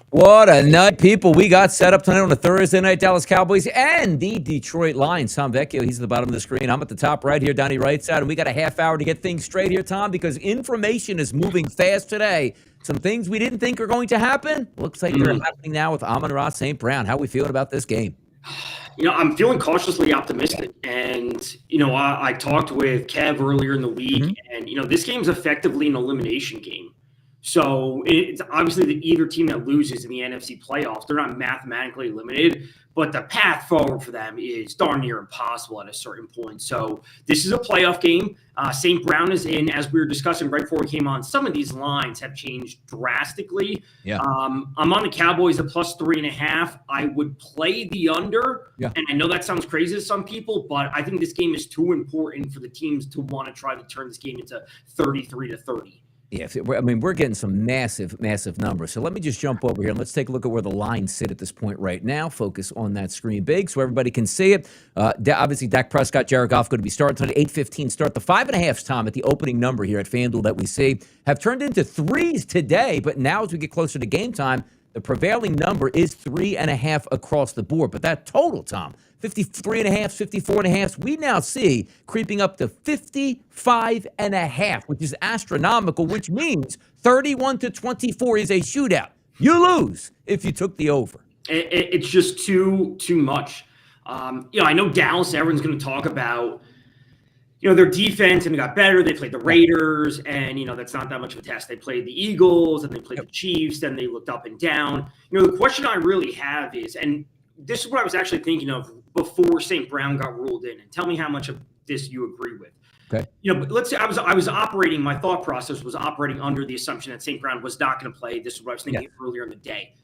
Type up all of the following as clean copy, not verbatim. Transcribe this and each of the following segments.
What a night, people. We got set up tonight on the Thursday night Dallas Cowboys and the Detroit Lions. Tom Vecchio, he's at the bottom of the screen. I'm at the top right here, Donnie right side, and we got a half hour to get things straight here, Tom, because information is moving fast today. Some things we didn't think are going to happen. Looks like they're happening now with Amon-Ra St. Brown. How are we feeling about this game? I'm feeling cautiously optimistic. And, I talked with Kev earlier in the week, and, this game's effectively an elimination game. So it's obviously either team that loses in the NFC playoffs, they're not mathematically eliminated, but the path forward for them is darn near impossible at a certain point. So this is a playoff game. St. Brown is in, as we were discussing right before we came on. Some of these lines have changed drastically. Yeah. I'm on the Cowboys at +3.5. I would play the under. Yeah. And I know that sounds crazy to some people, but I think this game is too important for the teams to want to try to turn this game into 33-30. Yeah, we're getting some massive, massive numbers. So let me just jump over here and let's take a look at where the lines sit at this point right now. Focus on that screen big so everybody can see it. Obviously, Dak Prescott, Jared Goff going to be starting tonight. 8:15 start. The 5.5s, Tom, at the opening number here at FanDuel that we see have turned into 3s today. But now as we get closer to game time, the prevailing number is 3.5 across the board. But that total, Tom, 53.5, 54.5, we now see creeping up to 55.5, which is astronomical, which means 31-24 is a shootout. You lose if you took the over. It's just too much. I know Dallas, everyone's going to talk about, their defense, and it got better. They played the Raiders, and, that's not that much of a test. They played the Eagles, and they played the Chiefs, then they looked up and down. The question I really have is, and this is what I was actually thinking of before St. Brown got ruled in, and tell me how much of this you agree with. Okay. But let's say I was operating, my thought process was operating under the assumption that St. Brown was not going to play. This is what I was thinking earlier in the day.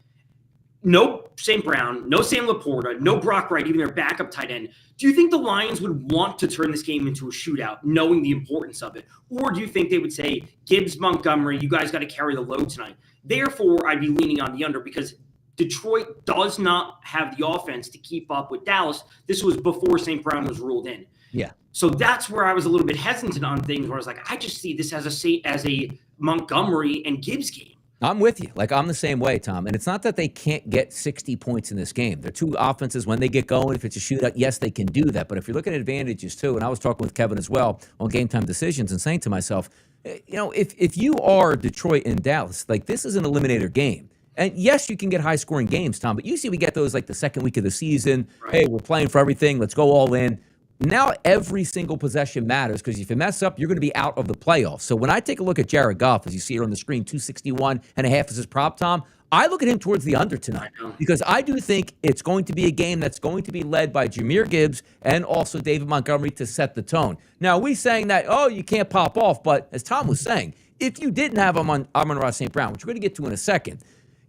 No St. Brown, no Sam Laporta, no Brock Wright, even their backup tight end. Do you think the Lions would want to turn this game into a shootout, knowing the importance of it? Or do you think they would say, Gibbs, Montgomery, you guys got to carry the load tonight? Therefore, I'd be leaning on the under because Detroit does not have the offense to keep up with Dallas. This was before St. Brown was ruled in. Yeah. So that's where I was a little bit hesitant on things, where I was like, I just see this as a Montgomery and Gibbs game. I'm with you. I'm the same way, Tom. And it's not that they can't get 60 points in this game. They're two offenses when they get going. If it's a shootout, yes, they can do that. But if you're looking at advantages, too, and I was talking with Kevin as well on Game Time Decisions and saying to myself, if you are Detroit and Dallas, this is an eliminator game. And yes, you can get high-scoring games, Tom, but usually we get those the second week of the season. Right. Hey, we're playing for everything. Let's go all in. Now every single possession matters because if you mess up, you're going to be out of the playoffs. So when I take a look at Jared Goff, as you see here on the screen, 261.5 is his prop, Tom, I look at him towards the under tonight because I do think it's going to be a game that's going to be led by Jahmyr Gibbs and also David Montgomery to set the tone. Now, we saying that, you can't pop off, but as Tom was saying, if you didn't have Amon-Ra St. Brown, which we're going to get to in a second,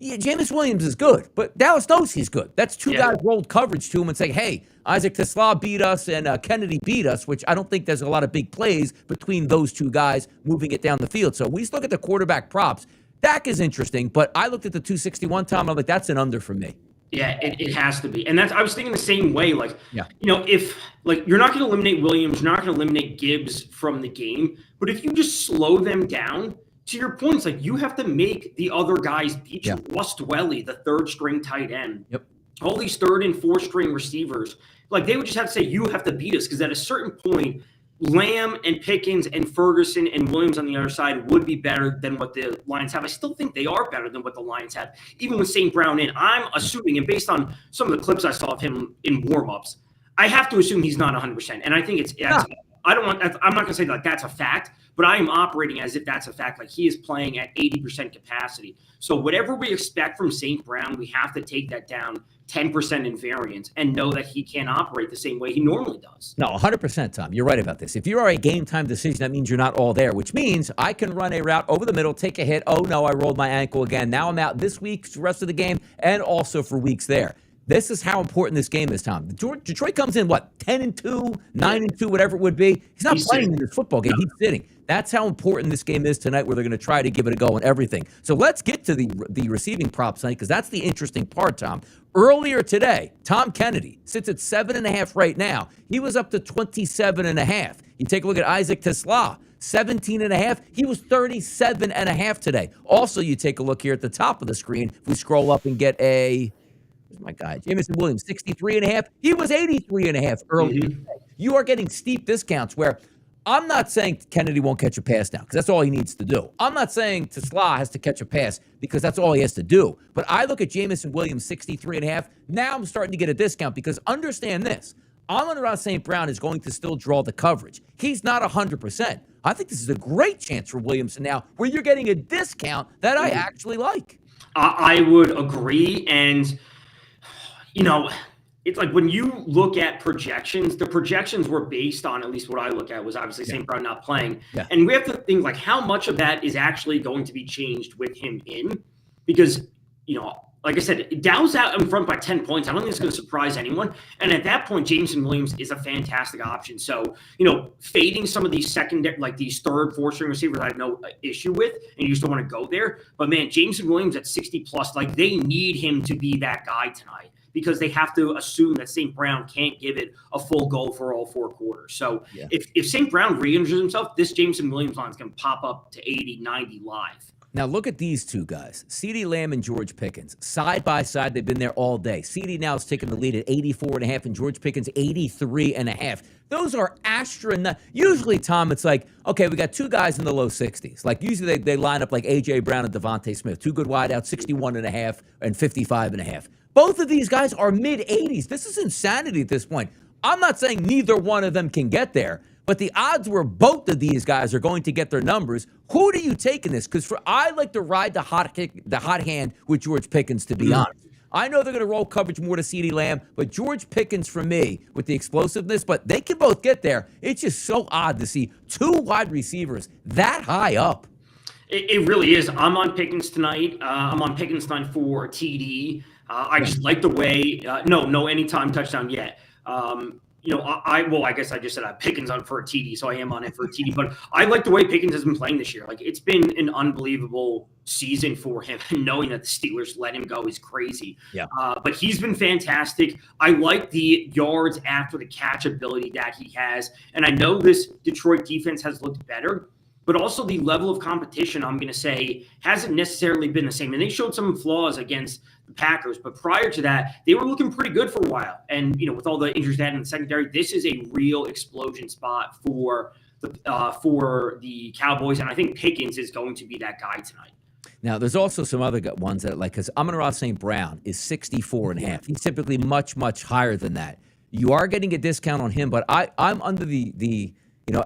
Jameis Williams is good, but Dallas knows he's good. That's two guys rolled coverage to him and say, hey, Isaac Tesla beat us and Kennedy beat us, which I don't think there's a lot of big plays between those two guys moving it down the field. So we just look at the quarterback props. Dak is interesting, but I looked at the 261, Tom, and I'm like, that's an under for me. Yeah, it has to be. And I was thinking the same way. If you're not going to eliminate Williams, you're not going to eliminate Gibbs from the game, but if you just slow them down, to your points, you have to make the other guys beat you. Russ Dwelly, the third-string tight end. Yep. All these third- and fourth-string receivers. They would just have to say, you have to beat us, because at a certain point, Lamb and Pickens and Ferguson and Williams on the other side would be better than what the Lions have. I still think they are better than what the Lions have, even with St. Brown in. I'm assuming, and based on some of the clips I saw of him in warm-ups, I have to assume he's not 100%. And I think I'm not going to say that's a fact, but I am operating as if that's a fact. He is playing at 80% capacity. So whatever we expect from St. Brown, we have to take that down 10% in variance and know that he can't operate the same way he normally does. No, 100%, Tom. You're right about this. If you are a game time decision, that means you're not all there, which means I can run a route over the middle, take a hit. Oh, no, I rolled my ankle again. Now I'm out this week, the rest of the game, and also for weeks there. This is how important this game is, Tom. Detroit comes in, 10-2, 9-2, whatever it would be. He's not playing in this football game. He's sitting. That's how important this game is tonight, where they're going to try to give it a go and everything. So let's get to the receiving props tonight, because that's the interesting part, Tom. Earlier today, Tom Kennedy sits at 7.5 right now. He was up to 27.5. You take a look at Isaac Tesla, 17.5. He was 37.5 today. Also, you take a look here at the top of the screen. If we scroll up and get my guy, Jameson Williams, 63.5. He was 83.5 earlier today. You are getting steep discounts where I'm not saying Kennedy won't catch a pass now, because that's all he needs to do. I'm not saying Tesla has to catch a pass because that's all he has to do. But I look at Jameson Williams, 63.5. Now I'm starting to get a discount, because understand this. Amon-Ra St. Brown is going to still draw the coverage. He's not 100%. I think this is a great chance for Williamson now, where you're getting a discount that I actually like. I would agree. And, it's like when you look at projections, the projections were based on, at least what I look at, was obviously St. Brown not playing. Yeah. And we have to think, like, how much of that is actually going to be changed with him in? Because, like I said, Dow's out in front by 10 points. I don't think it's going to surprise anyone. And at that point, Jameson Williams is a fantastic option. So, fading some of these secondary, like these third, fourth string receivers, I have no issue with, and you still want to go there. But man, Jameson Williams at 60 plus, like, they need him to be that guy tonight, because they have to assume that St. Brown can't give it a full go for all 4 quarters. So if St. Brown re-injures himself, this Jameson Williams line is going to pop up to 80, 90 live. Now look at these two guys, CeeDee Lamb and George Pickens. Side by side, they've been there all day. CeeDee now is taking the lead at 84.5 and George Pickens 83.5. Those are astronomical. Usually, Tom, it's like, okay, we got two guys in the low 60s. Like usually they line up like A.J. Brown and Devontae Smith. Two good wideouts, 61.5 and 55.5. Both of these guys are mid-80s. This is insanity at this point. I'm not saying neither one of them can get there, but the odds were both of these guys are going to get their numbers. Who do you take in this? Because I like to ride the hot hand with George Pickens, to be honest. I know they're going to roll coverage more to CeeDee Lamb, but George Pickens for me with the explosiveness, but they can both get there. It's just so odd to see two wide receivers that high up. It really is. I'm on Pickens tonight. I'm on Pickens tonight for TD. I just like the way, no anytime touchdown yet. I guess I just said I have Pickens on for a TD, so I am on it for a TD. But I like the way Pickens has been playing this year. Like, it's been an unbelievable season for him. And knowing that the Steelers let him go is crazy. Yeah. But he's been fantastic. I like the yards after the catch ability that he has. And I know this Detroit defense has looked better, but also the level of competition, I'm going to say, hasn't necessarily been the same. And they showed some flaws against the Packers, but prior to that, they were looking pretty good for a while. And, with all the injuries they had in the secondary, this is a real explosion spot for the Cowboys. And I think Pickens is going to be that guy tonight. Now, there's also some other ones that because Amon-Ra St. Brown is 64.5. He's typically much, much higher than that. You are getting a discount on him, but I'm under the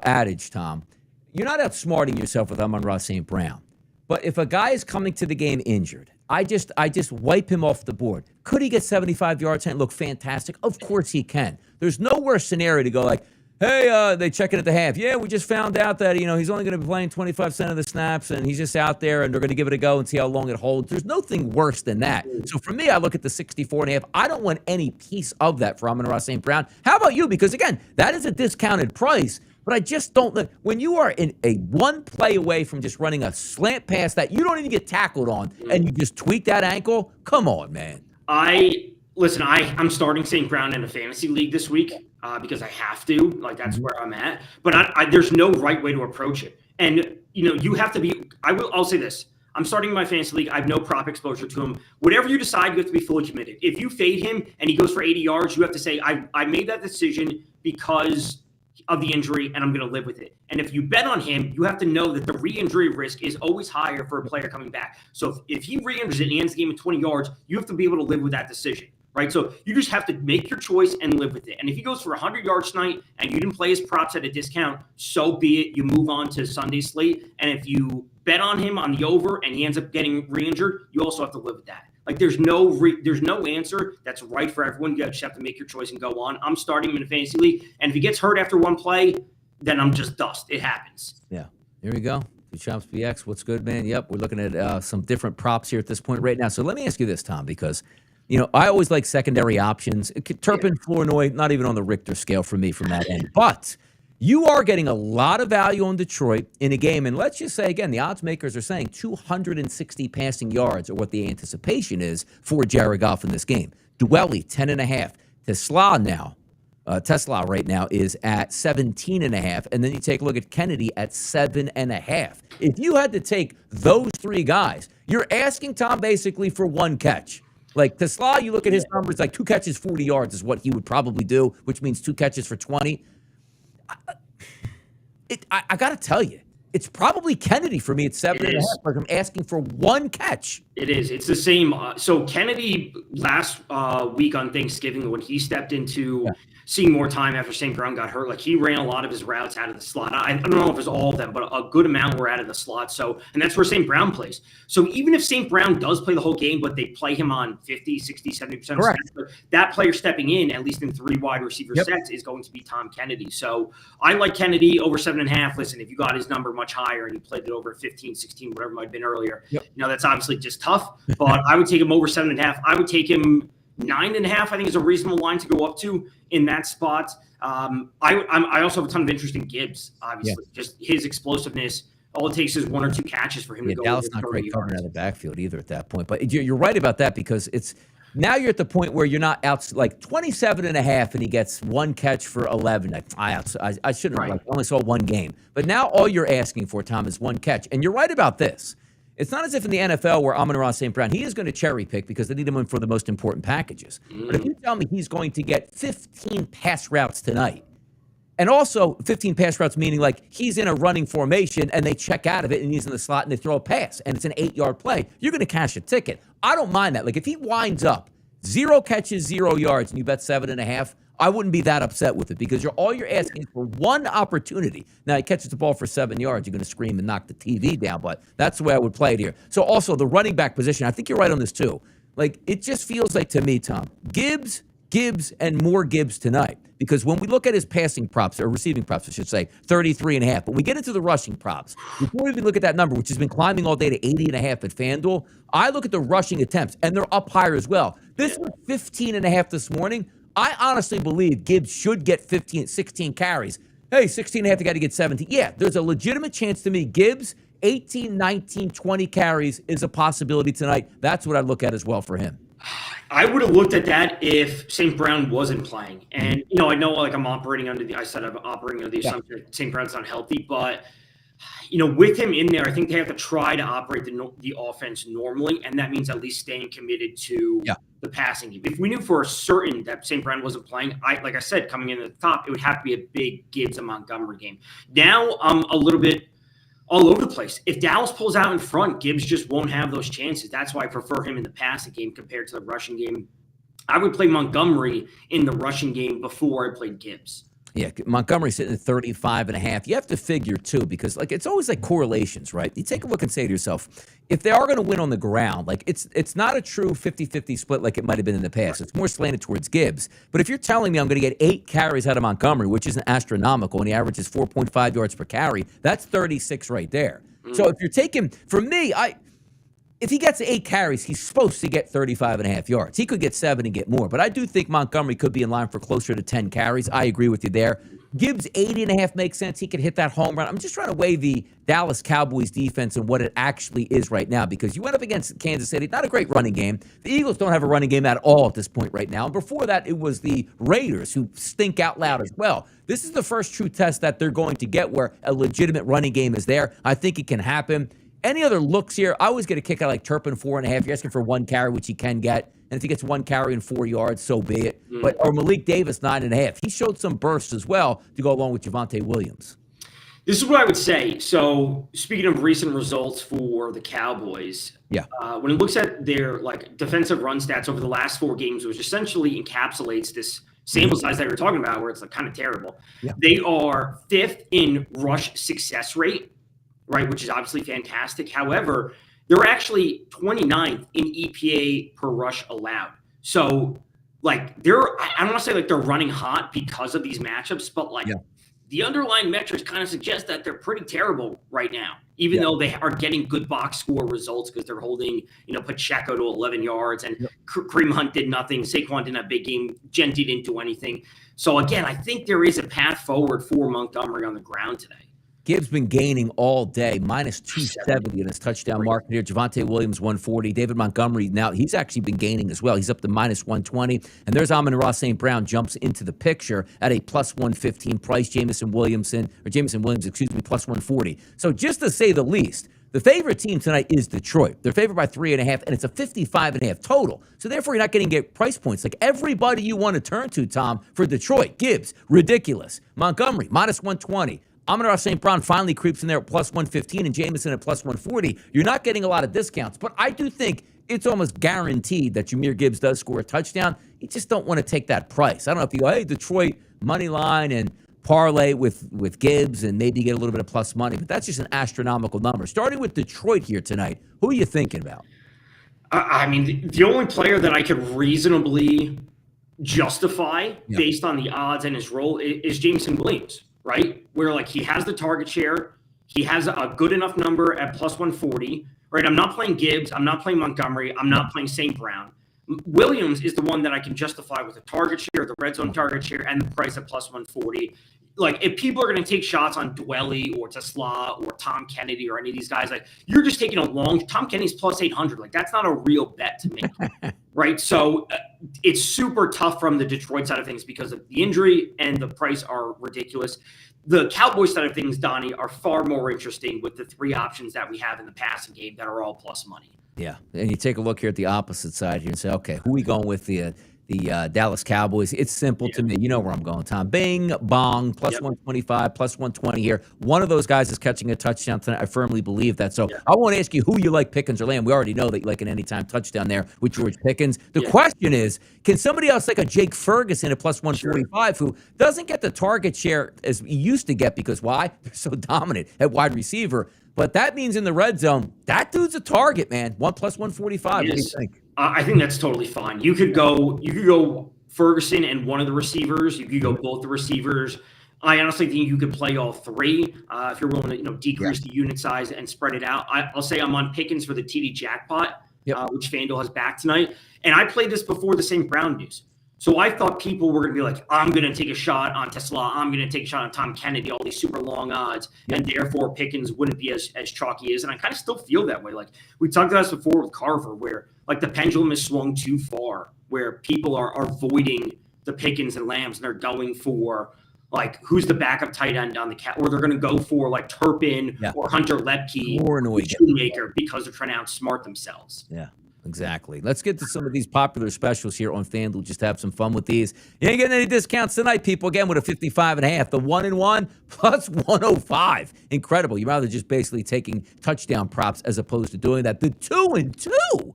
adage, Tom. You're not outsmarting yourself with Amon-Ra St. Brown. But if a guy is coming to the game injured, I just wipe him off the board. Could he get 75 yards and look fantastic? Of course he can. There's no worse scenario to go like, hey, they check it at the half. Yeah, we just found out that, he's only going to be playing 25% of the snaps, and he's just out there, and they're going to give it a go and see how long it holds. There's nothing worse than that. So for me, I look at the 64.5. I don't want any piece of that for Amon-Ra St. Brown. How about you? Because, again, that is a discounted price. But I just don't – when you are in a one play away from just running a slant pass that you don't even get tackled on and you just tweak that ankle, come on, man. I'm starting St. Brown in a fantasy league this week because I have to. Like, that's where I'm at. But there's no right way to approach it. And, you have to be – I'll say this. I'm starting my fantasy league. I have no prop exposure to him. Whatever you decide, you have to be fully committed. If you fade him and he goes for 80 yards, you have to say, I made that decision because – of the injury, and I'm going to live with it. And if you bet on him, you have to know that the re-injury risk is always higher for a player coming back. So if he re-injures it and he ends the game at 20 yards, you have to be able to live with that decision, right? So you just have to make your choice and live with it. And if he goes for 100 yards tonight and you didn't play his props at a discount, so be it. You move on to Sunday slate. And if you bet on him on the over and he ends up getting re-injured, you also have to live with that. Like there's no answer that's right for everyone. You just have to make your choice and go on. I'm starting him in a fantasy league, and if he gets hurt after one play, then I'm just dust. It happens. Yeah. Here we go. Chops BX, what's good, man? Yep, we're looking at some different props here at this point right now. So let me ask you this, Tom, because I always like secondary options. Turpin, Flournoy, not even on the Richter scale for me from that end. But you are getting a lot of value on Detroit in a game. And let's just say, again, the odds makers are saying 260 passing yards are what the anticipation is for Jared Goff in this game. Dwelly, 10.5. Tesla right now is at 17.5. And then you take a look at Kennedy at 7.5. If you had to take those three guys, you're asking Tom basically for one catch. Like Tesla, you look at his numbers, like 2 catches, 40 yards is what he would probably do, which means 2 catches for 20. I got to tell you, it's probably Kennedy for me at 7.5. Like I'm asking for one catch. It is. It's the same. So Kennedy last week on Thanksgiving, when he stepped into seeing more time after St. Brown got hurt, like he ran a lot of his routes out of the slot. I don't know if it was all of them, but a good amount were out of the slot. So, and that's where St. Brown plays. So even if St. Brown does play the whole game, but they play him on 50, 60, 70% of snaps, that player stepping in, at least in 3 wide receiver sets, is going to be Tom Kennedy. So I like Kennedy over 7.5. Listen, if you got his number much higher and he played it over 15, 16, whatever it might have been earlier, that's obviously just tough. But I would take him over 7.5. I would take him 9.5. I think is a reasonable line to go up to in that spot. I also have a ton of interest in Gibbs, obviously. Just his explosiveness. All it takes is 1 or 2 catches for him to go. Dallas not great covering out of the backfield either at that point. But you're right about that, because it's now you're at the point where you're not out like 27.5 and he gets 1 catch for 11. I shouldn't have. I only saw 1 game. But now all you're asking for, Tom, is 1 catch. And you're right about this. It's not as if in the NFL where Amon-Ra St. Brown, he is going to cherry pick because they need him in for the most important packages. But if you tell me he's going to get 15 pass routes tonight, and also 15 pass routes meaning like he's in a running formation and they check out of it and he's in the slot and they throw a pass and it's an 8-yard play, you're going to cash a ticket. I don't mind that. Like if he winds up 0 catches, 0 yards, and you bet 7.5, I wouldn't be that upset with it, because all you're asking for 1 opportunity. Now, he catches the ball for 7 yards, you're going to scream and knock the TV down, but that's the way I would play it here. So also the running back position, I think you're right on this too. Like it just feels like to me, Tom, Gibbs, and more Gibbs tonight. Because when we look at his passing props, or receiving props, I should say, 33.5. But we get into the rushing props. Before we even look at that number, which has been climbing all day to 80.5 at FanDuel, I look at the rushing attempts, and they're up higher as well. This was 15.5 this morning. I honestly believe Gibbs should get 16 carries. Hey, 16.5, you got to get 17. Yeah, there's a legitimate chance to me. Gibbs, 18, 19, 20 carries is a possibility tonight. That's what I look at as well for him. I would have looked at that if St. Brown wasn't playing. And, I know like I'm operating under the assumption that St. Brown's not healthy, but with him in there, I think they have to try to operate the offense normally, and that means at least staying committed to the passing game. If we knew for certain that St. Brown wasn't playing, like I said, coming in at the top, it would have to be a big Gibbs and Montgomery game. Now I'm a little bit all over the place. If Dallas pulls out in front, Gibbs just won't have those chances. That's why I prefer him in the passing game compared to the rushing game. I would play Montgomery in the rushing game before I played Gibbs. Yeah, Montgomery's sitting at 35.5. You have to figure, too, because it's always like correlations, right? You take a look and say to yourself, if they are going to win on the ground, it's not a true 50-50 split like it might have been in the past. It's more slanted towards Gibbs. But if you're telling me I'm going to get 8 carries out of Montgomery, which isn't astronomical, and he averages 4.5 yards per carry, that's 36 right there. So if you're taking, for me, if he gets 8 carries, he's supposed to get 35.5 yards. He could get 7 and get more. But I do think Montgomery could be in line for closer to 10 carries. I agree with you there. Gibbs, 80.5 makes sense. He could hit that home run. I'm just trying to weigh the Dallas Cowboys defense and what it actually is right now, because you went up against Kansas City. Not a great running game. The Eagles don't have a running game at all at this point right now. And before that, it was the Raiders, who stink out loud as well. This is the first true test that they're going to get where a legitimate running game is there. I think it can happen. Any other looks here? I always get a kick out like Turpin, 4.5. You're asking for 1 carry, which he can get. And if he gets 1 carry and 4 yards, so be it. Or Malik Davis, 9.5. He showed some bursts as well to go along with Javonte Williams. This is what I would say. So speaking of recent results for the Cowboys, when it looks at their defensive run stats over the last 4 games, which essentially encapsulates this sample size that we were talking about, where it's kind of terrible. They are 5th in rush success rate, right, which is obviously fantastic. However, they're actually 29th in EPA per rush allowed. So, like, I don't want to say like they're running hot because of these matchups, but like the underlying metrics kind of suggest that they're pretty terrible right now, even though they are getting good box score results because they're holding, Pacheco to 11 yards and Kareem Hunt did nothing. Saquon didn't have a big game. Genty didn't do anything. So again, I think there is a path forward for Montgomery on the ground today. Gibbs been gaining all day, minus 270 in his touchdown market here. Javonte Williams, 140. David Montgomery, now he's actually been gaining as well. He's up to minus 120. And there's Amon-Ra St. Brown jumps into the picture at a plus 115 price. Jameson Williams, plus 140. So just to say the least, the favorite team tonight is Detroit. They're favored by 3.5, and it's a 55.5 total. So therefore, you're not getting price points like everybody you want to turn to, Tom, for Detroit. Gibbs, ridiculous. Montgomery, minus 120. Amon-Ra St. Brown finally creeps in there at plus 115 and Jameson at plus 140. You're not getting a lot of discounts, but I do think it's almost guaranteed that Jahmyr Gibbs does score a touchdown. You just don't want to take that price. I don't know if you go, hey, Detroit money line and parlay with Gibbs and maybe get a little bit of plus money, but that's just an astronomical number. Starting with Detroit here tonight, who are you thinking about? I mean, the only player that I could reasonably justify based on the odds and his role is Jameson Williams. Right? Where like he has the target share, he has a good enough number at plus 140, right? I'm not playing Gibbs, I'm not playing Montgomery, I'm not playing St. Brown. Williams is the one that I can justify with the target share, the red zone target share, and the price at plus 140. Like if people are going to take shots on Dwelly or Tesla or Tom Kennedy or any of these guys, like you're just taking a long. Tom Kennedy's plus 800. Like that's not a real bet to make, right? So it's super tough from the Detroit side of things because of the injury and the price are ridiculous. The Cowboys side of things, Donnie, are far more interesting with the three options that we have in the passing game that are all plus money. Yeah, and you take a look here at the opposite side here and say, okay, who are we going with the Dallas Cowboys? It's simple to me. You know where I'm going, Tom. Bing, bong, plus 125, plus 120 here. One of those guys is catching a touchdown tonight. I firmly believe that. So I won't ask you who you like, Pickens or Lamb. We already know that you like an anytime touchdown there with George Pickens. The question is, can somebody else like a Jake Ferguson at plus 145 who doesn't get the target share as he used to get because why? They're so dominant at wide receiver. But that means in the red zone, that dude's a target, man. 1 plus 145. What do you think? I think that's totally fine. You could go Ferguson and one of the receivers. You could go both the receivers. I honestly think you could play all three if you're willing to decrease the unit size and spread it out. I'll say I'm on Pickens for the TD jackpot, which FanDuel has back tonight. And I played this before the St. Brown news. So I thought people were going to be like, I'm going to take a shot on Tesla. I'm going to take a shot on Tom Kennedy, all these super long odds. And therefore Pickens wouldn't be as chalky as. And I kind of still feel that way. Like we talked about this before with Carver, where like the pendulum is swung too far, where people are avoiding the Pickens and Lambs and they're going for like who's the backup tight end on the cat, or they're going to go for like Turpin or Hunter Lepke or Shoemaker because they're trying to outsmart themselves. Yeah. Exactly. Let's get to some of these popular specials here on FanDuel. Just have some fun with these. You ain't getting any discounts tonight, people. Again, with a 55.5. The 1-1 plus 105. Incredible. You'd rather just basically taking touchdown props as opposed to doing that. The 2-2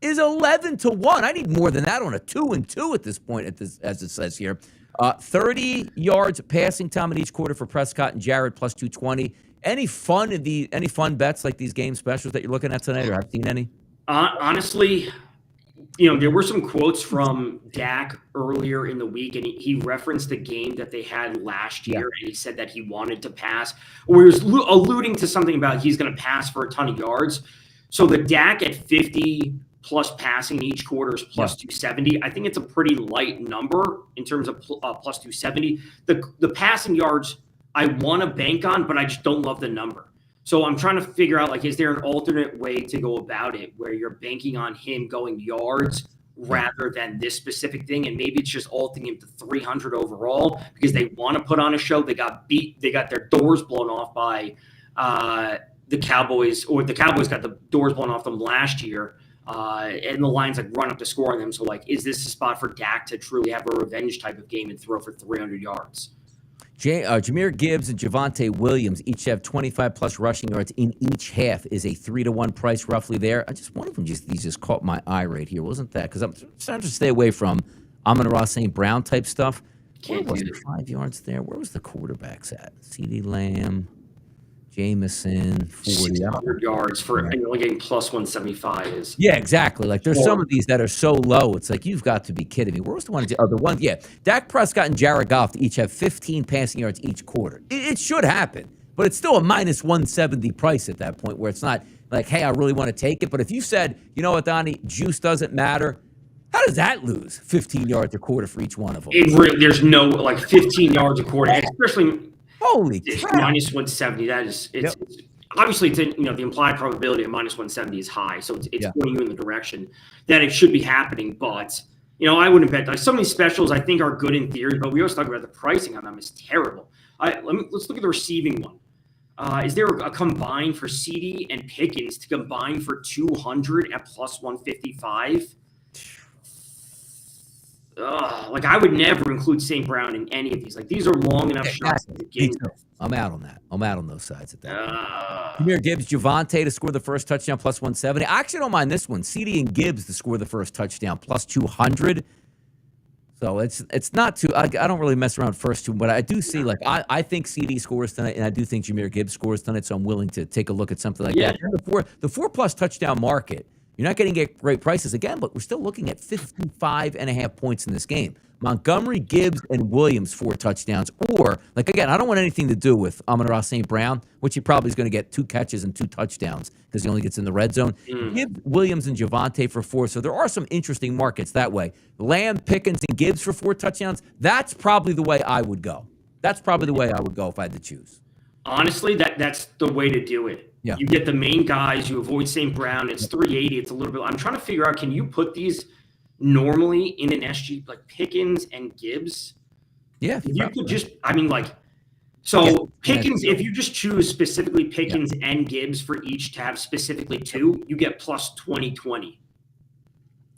is 11-1. I need more than that on a 2-2 at this point, as it says here. 30 yards passing time in each quarter for Prescott and Jared plus 220. Any fun bets like these game specials that you're looking at tonight, or have seen any? Honestly, there were some quotes from Dak earlier in the week, and he referenced the game that they had last year, and he said that he wanted to pass, or he was alluding to something about he's going to pass for a ton of yards. So the Dak at 50 plus passing each quarter is plus 270. I think it's a pretty light number in terms of plus 270. The passing yards I want to bank on, but I just don't love the number. So I'm trying to figure out, like, is there an alternate way to go about it where you're banking on him going yards rather than this specific thing? And maybe it's just alting him to 300 overall because they want to put on a show. They got beat. They got their doors blown off by the Cowboys, or the Cowboys got the doors blown off them last year. And the Lions like run up to score on them. So like, is this a spot for Dak to truly have a revenge type of game and throw for 300 yards? Jahmyr Gibbs and Javonte Williams each have 25-plus rushing yards in each half is a 3-1 price roughly there. I just one of them these just caught my eye right here. Wasn't that? Because I'm trying to stay away from Amon-Ra St. Brown type stuff. Where was the 5 yards there? Where was the quarterbacks at? CeeDee Lamb. Jameson, 40. 600 yards for and you're only getting plus 175 is. Yeah, exactly. Like there's some of these that are so low. It's like you've got to be kidding me. Where's the one? Oh, the one. Yeah, Dak Prescott and Jared Goff each have 15 passing yards each quarter. It should happen, but it's still a minus 170 price at that point where it's not like, hey, I really want to take it. But if you said, you know what, Donnie, juice doesn't matter. How does that lose 15 yards a quarter for each one of them? There's no like 15 yards a quarter, especially. Holy crap. Minus 170. That is, it's obviously, the implied probability of minus 170 is high. So it's pointing you in the direction that it should be happening. But, I wouldn't bet. Like some of these specials I think are good in theory, but we always talk about the pricing on them is terrible. Let's look at the receiving one. Is there a combine for CeeDee and Pickens to combine for 200 at plus 155? Like I would never include St. Brown in any of these. Like these are long enough shots to begin with. I'm out on that. I'm out on those sides at that. Jahmyr Gibbs, Javonte to score the first touchdown plus 170. I actually don't mind this one. CeeDee and Gibbs to score the first touchdown plus 200. So it's not too. I don't really mess around first two, but I do see like I think CeeDee scores tonight, and I do think Jahmyr Gibbs scores tonight. So I'm willing to take a look at something like that. And the four plus touchdown market. You're not going to get great prices again, but we're still looking at 55.5 points in this game. Montgomery, Gibbs, and Williams 4 touchdowns. Or, like, again, I don't want anything to do with Amon-Ra St. Brown, which he probably is going to get 2 catches and 2 touchdowns because he only gets in the red zone. Gibbs, Williams, and Javonte for 4. So there are some interesting markets that way. Lamb, Pickens, and Gibbs for 4 touchdowns. That's probably the way I would go. That's probably the way I would go if I had to choose. Honestly, that's the way to do it. Yeah. You get the main guys. You avoid St. Brown. It's 380. It's a little bit. I'm trying to figure out, can you put these normally in an SG like Pickens and Gibbs? Yeah. If you could just, Pickens, if you just choose specifically Pickens and Gibbs for each to have specifically 2, you get plus 2020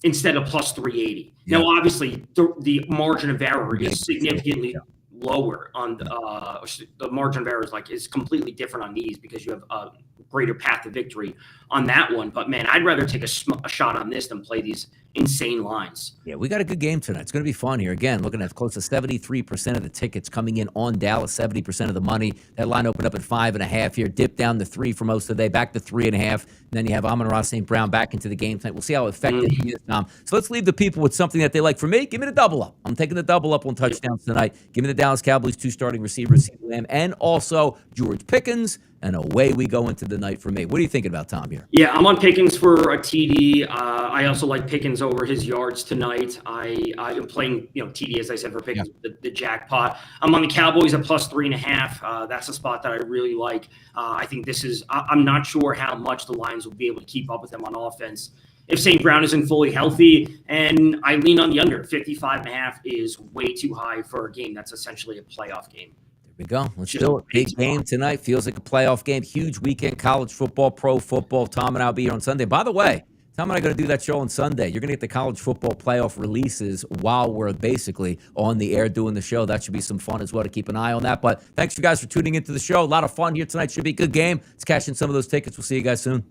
instead of plus 380. Yeah. Now, obviously, the margin of error is significantly lower on the margin of error is completely different on these because you have a greater path to victory on that one. But man, I'd rather take a shot on this than play these insane lines. Yeah, we got a good game tonight. It's going to be fun here. Again, looking at close to 73% of the tickets coming in on Dallas, 70% of the money. That line opened up at 5.5 here, dipped down to 3 for most of the day, back to 3.5. And then you have Amon-Ra St. Brown back into the game tonight. We'll see how effective he is, Tom. So let's leave the people with something that they like. For me, give me the double up. I'm taking the double up on touchdowns tonight. Give me the Dallas Cowboys 2 starting receivers, CeeDee Lamb, and also George Pickens. And away we go into the night for me. What are you thinking about, Tom, here? Yeah, I'm on Pickens for a TD. I also like Pickens over his yards tonight. I am playing, TD, as I said, for Pickens, the jackpot. I'm on the Cowboys at plus 3.5. That's a spot that I really like. I think this is – I'm not sure how much the Lions will be able to keep up with them on offense if St. Brown isn't fully healthy, and I lean on the under. 55.5 is way too high for a game that's essentially a playoff game. We go. Let's do it. Big game tonight. Feels like a playoff game. Huge weekend. College football, pro football. Tom and I'll be here on Sunday. By the way, Tom and I are going to do that show on Sunday. You're going to get the college football playoff releases while we're basically on the air doing the show. That should be some fun as well to keep an eye on that. But thanks you guys for tuning into the show. A lot of fun here tonight. Should be a good game. Let's cash in some of those tickets. We'll see you guys soon.